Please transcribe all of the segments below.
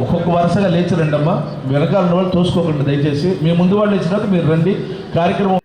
ఒక్కొక్క వరుసగా లేచి రండమ్మా. వెనకాల వాళ్ళు తోసుకోకండి దయచేసి. మీ ముందు వాళ్ళు ఇచ్చినాక మీరు రండి. కార్యక్రమం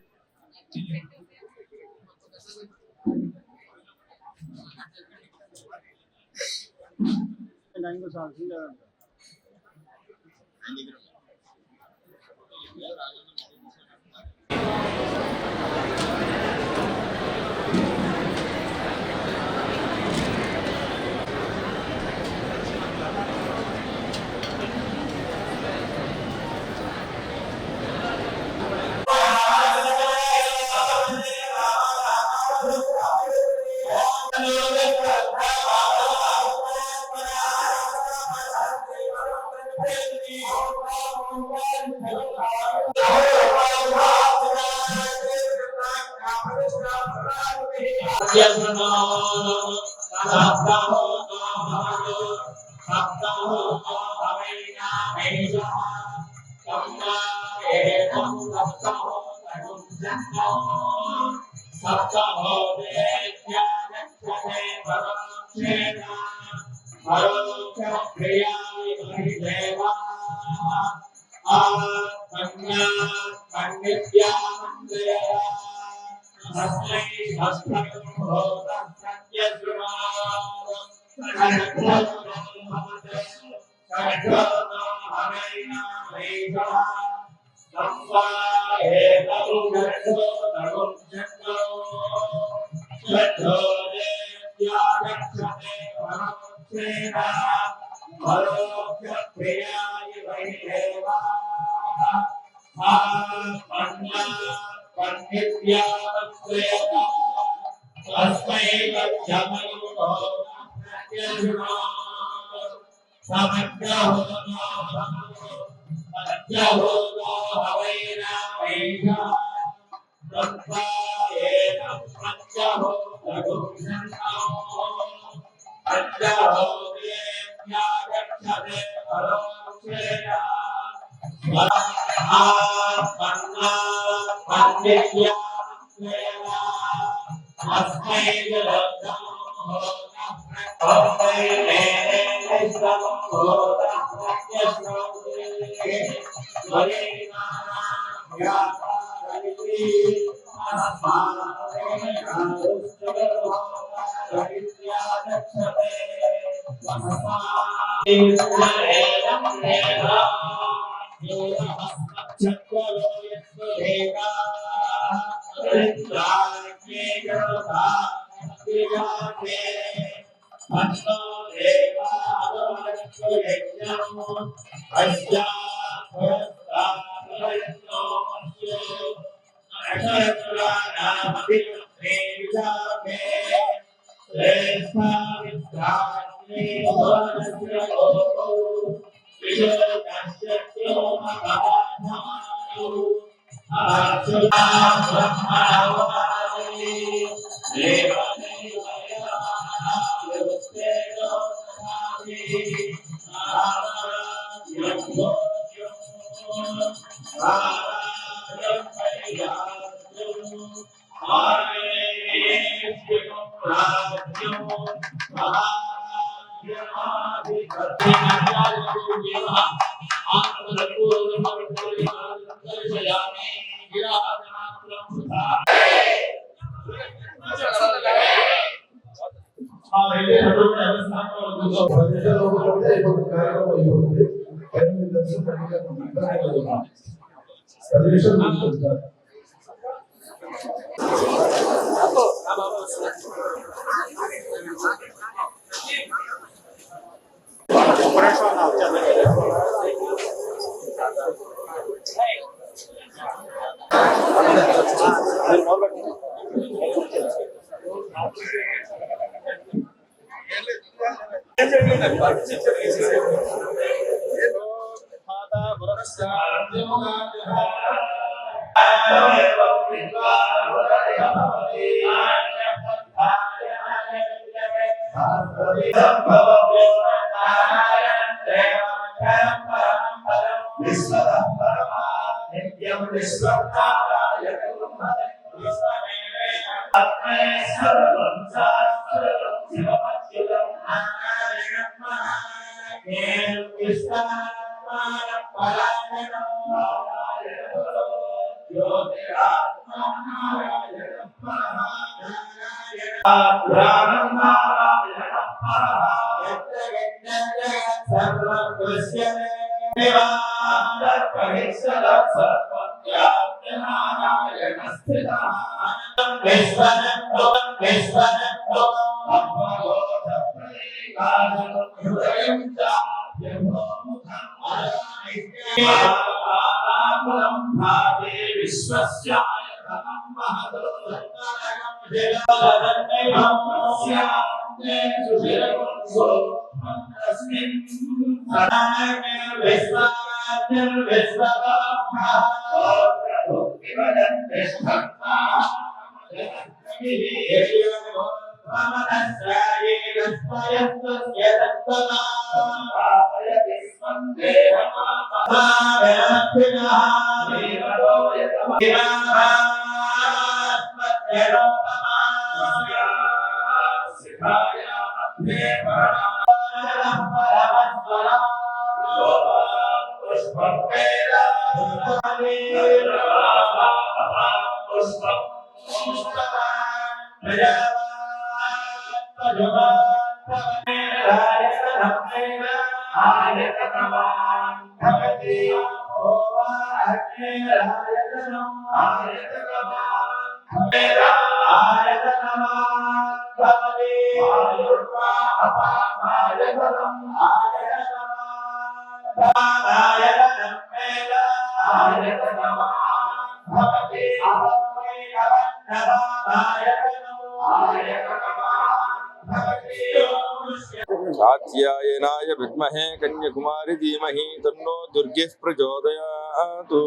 కాత్యాయనాయ విద్మహే కన్యాకుమారి ధీమహి తన్నో దుర్గే ప్రచోదయాత్.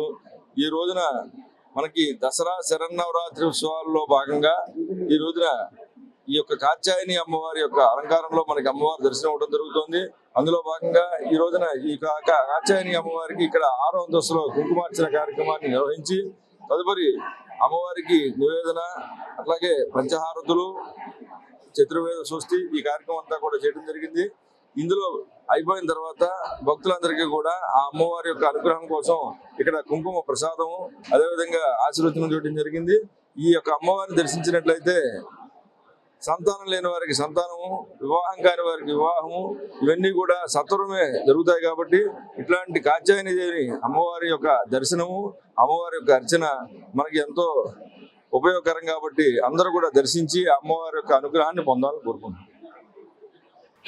ఈ రోజున మనకి దసరా శరన్నవరాత్రి ఉత్సవాల్లో భాగంగా ఈ రోజున ఈ యొక్క కాత్యాయని అమ్మవారి యొక్క అలంకారంలో మనకి అమ్మవారి దర్శనం అవడం జరుగుతుంది. అందులో భాగంగా ఈ రోజున ఈ కాత్యాయని అమ్మవారికి ఇక్కడ 6వ అంతస్తులో కుంకుమార్చన కార్యక్రమాన్ని నిర్వహించి తదుపరి అమ్మవారికి నివేదన, అట్లాగే పంచహారతులు, చతుర్వేద సృష్టి ఈ కార్యక్రమం అంతా కూడా చేయడం జరిగింది. ఇందులో అయిపోయిన తర్వాత భక్తులందరికీ కూడా ఆ అమ్మవారి యొక్క అనుగ్రహం కోసం ఇక్కడ కుంకుమ ప్రసాదము, అదేవిధంగా ఆశీర్వచనం చేయడం జరిగింది. ఈ యొక్క అమ్మవారిని దర్శించినట్లయితే సంతానం లేని వారికి సంతానము, వివాహం కాని వారికి వివాహము, ఇవన్నీ కూడా సత్వరమే జరుగుతాయి. కాబట్టి ఇట్లాంటి కాత్యాయని దేవి అమ్మవారి యొక్క దర్శనము, అమ్మవారి యొక్క అర్చన మనకి ఎంతో ఉపయోగకరం. కాబట్టి అందరూ కూడా దర్శించి అమ్మవారి యొక్క అనుగ్రహాన్ని పొందాలని కోరుకుంటున్నాం.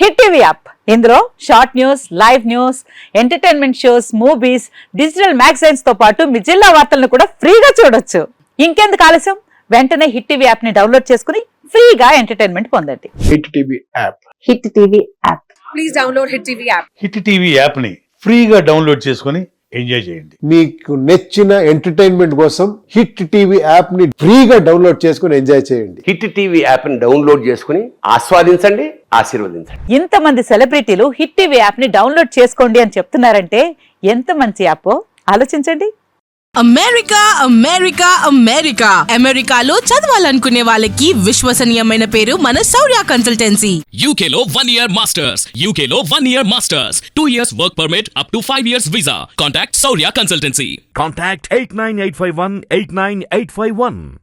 హిట్ టీవీ యాప్, ఇందులో short news, live news, entertainment shows, movies, digital magazines తో పాటు మీ జిల్లా వార్తలను కూడా ఫ్రీగా చూడొచ్చు. ఇంకెందుకు ఆలస్యం, వెంటనే హిట్ టీవీ యాప్ ని డౌన్లోడ్ చేసుకుని ఫ్రీగా ఎంటర్టైన్మెంట్ పొందండి. Hit TV app. Hit TV app. Please download hit TV app. Hit TV app ని ఫ్రీగా డౌన్లోడ్ చేసుకుని ఎంజాయ్ చేయండి. మీకు నచ్చిన ఎంటర్టైన్మెంట్ కోసం హిట్ టీవీ యాప్ ని ఫ్రీగా డౌన్లోడ్ చేసుకుని ఎంజాయ్ చేయండి. హిట్ టీవీ యాప్ ని డౌన్లోడ్ చేసుకుని ఆస్వాదించండి, ఆశీర్వదించండి. ఇంతమంది సెలబ్రిటీలు హిట్ టీవీ యాప్ ని డౌన్లోడ్ చేసుకోండి అని చెప్తున్నారంటే ఎంత మంచి యాప్ ఆలోచించండి. అమెరికా అమెరికా అమెరికా అమెరికాలో చదవాలనుకునే వాళ్ళకి విశ్వసనీయమైన పేరు మన శౌర్య కన్సల్టెన్సీ. UK లో 1 year masters, UK లో 1 year masters, 2 years work permit up to 5 years visa. Contact Saurya Consultancy. Contact 89851 89851.